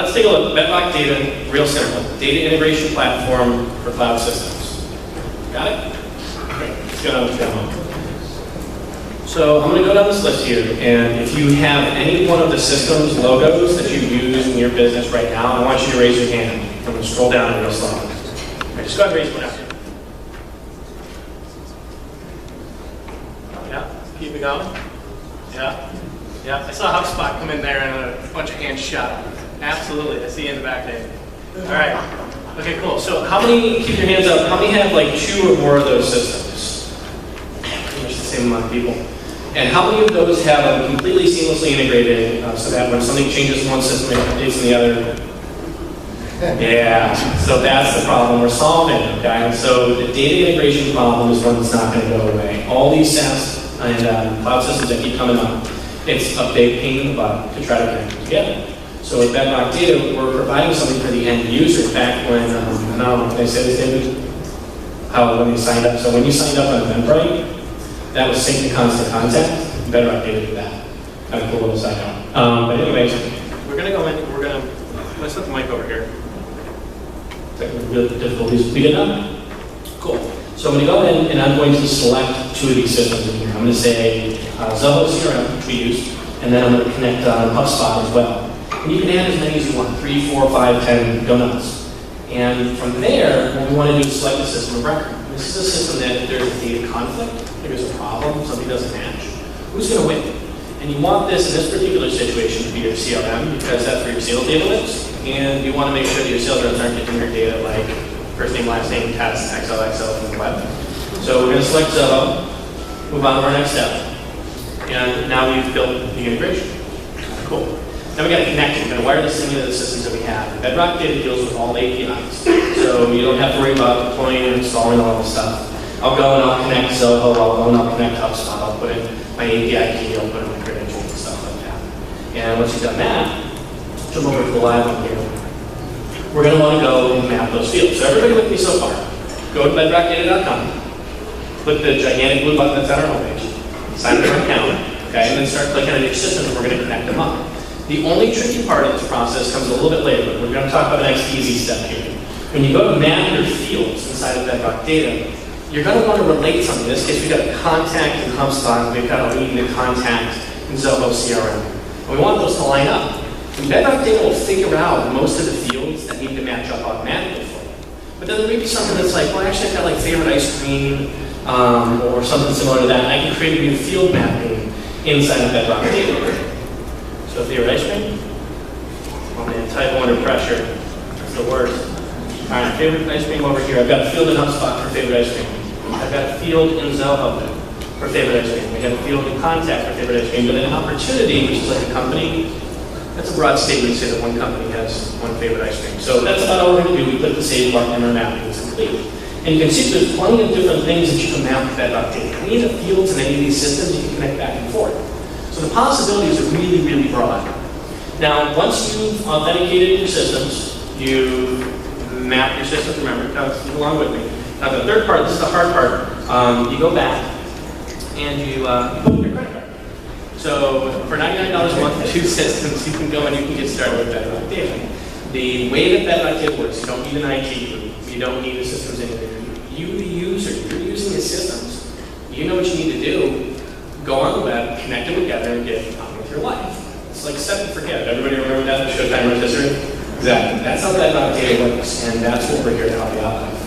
let's take a look. Bedrock Data, real simple. Data integration platform for cloud systems. Got it? Great. Let's go on to the demo. So I'm going to go down this list here, and if you have any one of the systems logos that you use in your business right now, I want you to raise your hand. I'm going to scroll down real slow. All right, just go ahead and raise one up. Yeah, keep it going. Yeah, yeah. I saw HubSpot come in there and a bunch of hands shot up. Absolutely, I see you in the back there. All right. Okay, cool. So how many, keep your hands up, how many have like 2 or more of those systems? Pretty much the same amount of people. And how many of those have them completely seamlessly integrated so that when something changes in one system, it updates in the other? Yeah, so that's the problem we're solving, okay? So the data integration problem is one that's not going to go away. All these SaaS and cloud systems that keep coming up, it's a big pain in the butt to try to connect them together. So with Bedrock Data, we're providing something for the end user. Back when, I don't know, can I say this, David? How, when they signed up. So when you signed up on Eventbrite, that was sync to constant contact. Bedrock Data did that. Kind of cool little side note. But anyways, we're going to go in, let's set the mic over here. Technical difficulties. We good now? Cool. So I'm going to go in and I'm going to select 2 of these systems in here. I'm going to say Zoho CRM, which we use, and then I'm going to connect HubSpot as well. And you can add as many as you want, 3, 4, 5, 10, go nuts. And from there, what we want to do is select a system of record. This is a system that if there's a data conflict, if there's a problem, something doesn't match, who's going to win? And you want this, in this particular situation, to be your CRM, because that's where your sales data lives. And you want to make sure that your sales reps aren't getting your data like first name, last name, test, XOXO from the web. So we're going to select Zoho, move on to our next step. And now we've built the integration. Cool. Now we got to connect it. We're going to wire this thing into the systems that we have. Bedrock Data deals with all APIs. So you don't have to worry about deploying and installing all this stuff. I'll go and I'll connect Zoho, I'll go and I'll connect HubSpot, I'll put in my API key, I'll put in my credentials and stuff like that. And once you've done that, jump over to the live one here. We're going to want to go and map those fields. So everybody with me so far, go to bedrockdata.com, click the gigantic blue button that's on our homepage, sign up for an account, okay, and then start clicking on your systems and we're going to connect them up. The only tricky part of this process comes a little bit later, but we're going to talk about the next easy step here. When you go to map your fields inside of Bedrock Data, you're going to want to relate something. In this case, we've got a contact in HubSpot, and we've got a lead and a contact in Zoho CRM. And we want those to line up. And Bedrock Data will figure out most of the fields that need to match up automatically for you. But then there may be something that's like, well, actually I've got like favorite ice cream, or something similar to that. I can create a new field mapping inside of Bedrock Data. So favorite ice cream? Oh man, typo under pressure. That's the worst. All right, favorite ice cream over here. I've got a field in HubSpot for favorite ice cream. I've got a field in Zoho for favorite ice cream. We have a field in contact for favorite ice cream. But an opportunity, which is like a company, that's a broad statement to say that one company has one favorite ice cream. So that's about all we're going to do. We put the save button and our mapping is complete. And you can see there's plenty of different things that you can map with Bedrock Data. Any of the fields in any of these systems, you can connect back and forth. So the possibilities are really, really broad. Now, once you've authenticated your systems, you map your systems, remember, come along with me. Now the third part, this is the hard part, you go back and you put in your credit card. So for $99 a month for 2 systems, you can go and you can get started with Bedrock Data. The way that Bedrock Data works, you don't need an IT group, you don't need a systems integrator. You, the user, you're using the systems, you know what you need to do, go on the web, connect them together, and get on with your life. It's like set and forget. Everybody remember that in Showtime Rotisserie? Exactly. That's how Bedrock Data works, and that's what we're here to help you out with.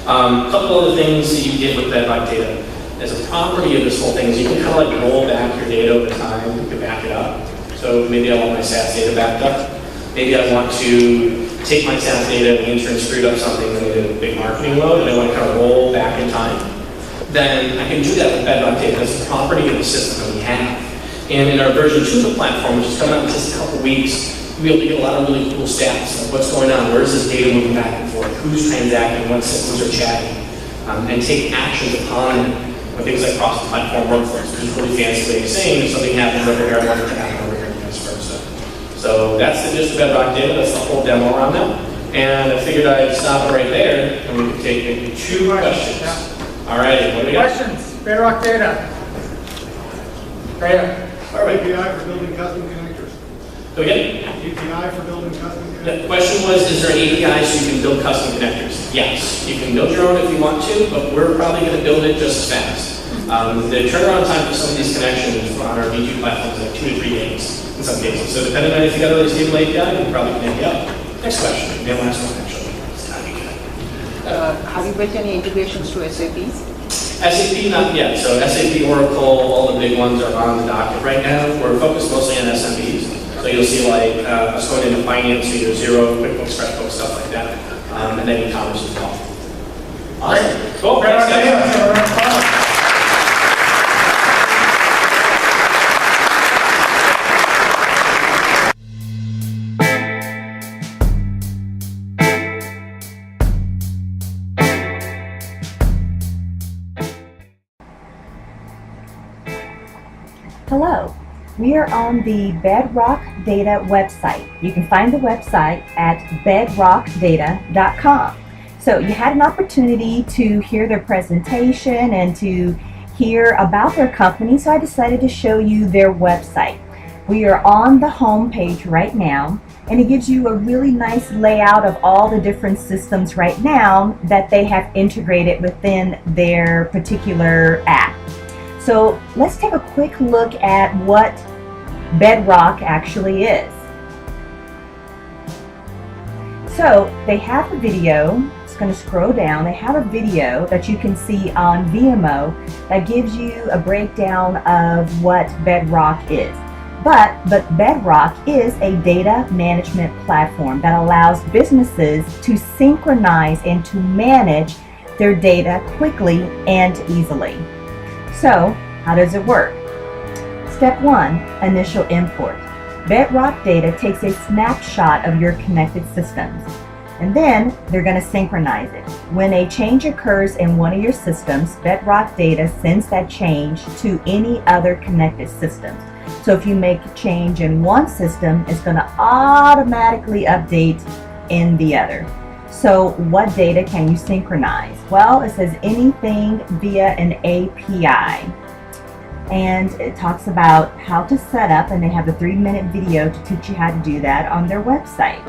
A couple other things that you get with Bedrock Data. As a property of this whole thing is you can kind of like roll back your data over time. You can back it up. So maybe I want my SaaS data backed up. Maybe I want to take my SaaS data and the intern screwed up something and did a big marketing load, and I want to kind of roll back in time. Then I can do that with Bedrock Data. That's the property of the system that we have. And in our version 2 of the platform, which is coming out in just a couple weeks, you'll be able to get a lot of really cool stats of what's going on, where is this data moving back and forth, who's transacting, what systems are chatting, and take actions upon it with things like cross-platform workflows, which is a really fancy way of saying if something happens over here, I want it to happen over here, and vice versa. So that's the gist of Bedrock Data. That's the whole demo around that. And I figured I'd stop it right there, and we could take maybe 2 questions. Yeah. All right, what do we got? Questions, Bedrock Data. Data. Our API for building custom connectors. Go again? API for building custom connectors? The question was, is there an API so you can build custom connectors? Yes. You can build your own if you want to, but we're probably going to build it just as fast. The turnaround time for some of these connections on our V2 platform is like 2 to 3 days in some cases. So depending on if you got a really stable API, you can probably connect it up. Next question. The last one, actually. It's not good. Have you built any integrations to SAP? SAP, not yet. So SAP, Oracle, all the big ones are on the docket right now. We're focused mostly on SMBs. So you'll see like us going into finance, either Xero, QuickBooks, FreshBooks, stuff like that. And then e-commerce as well. Awesome. Cool. Thanks, guys. Hello, we are on the Bedrock Data website. You can find the website at bedrockdata.com. So you had an opportunity to hear their presentation and to hear about their company, so I decided to show you their website. We are on the home page right now, and it gives you a really nice layout of all the different systems right now that they have integrated within their particular app. So let's take a quick look at what Bedrock actually is. So they have a video, it's going to scroll down, they have a video that you can see on VMO that gives you a breakdown of what Bedrock is. But Bedrock is a data management platform that allows businesses to synchronize and to manage their data quickly and easily. So, how does it work? Step 1, initial import. Bedrock Data takes a snapshot of your connected systems, and then they're going to synchronize it. When a change occurs in one of your systems, Bedrock Data sends that change to any other connected systems. So if you make a change in one system, it's going to automatically update in the other. So what data can you synchronize? Well, it says anything via an API. And it talks about how to set up, and they have a 3-minute video to teach you how to do that on their website.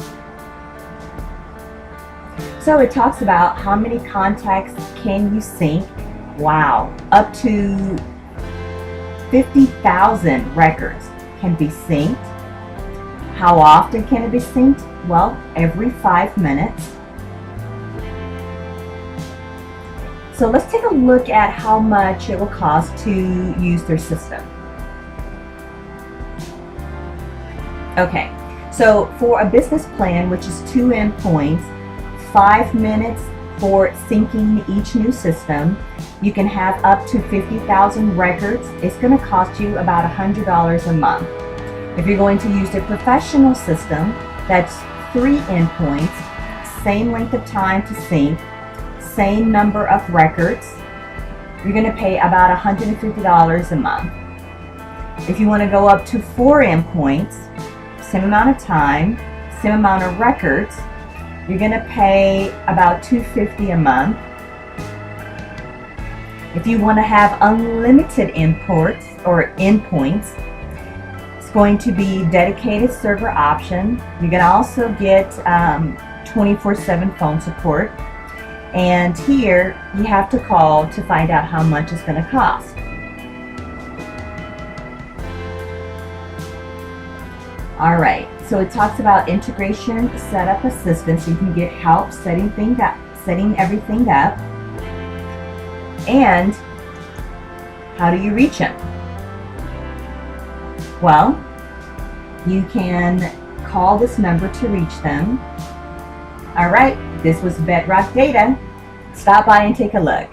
So it talks about how many contacts can you sync. Wow, up to 50,000 records can be synced. How often can it be synced? Well, every 5 minutes. So let's take a look at how much it will cost to use their system. Okay, so for a business plan, which is 2 endpoints, 5 minutes for syncing each new system, you can have up to 50,000 records. It's going to cost you about $100 a month. If you're going to use a professional system, that's 3 endpoints, same length of time to sync, same number of records, you're going to pay about $150 a month. If you want to go up to 4 endpoints, same amount of time, same amount of records, you're going to pay about $250 a month. If you want to have unlimited imports or endpoints, it's going to be dedicated server option. You're going to also get 24/7 phone support. And here you have to call to find out how much it's going to cost. All right, so it talks about integration setup assistance. You can get help setting everything up. And how do you reach them? Well, you can call this number to reach them. All right, this was Bedrock Data. Stop by and take a look.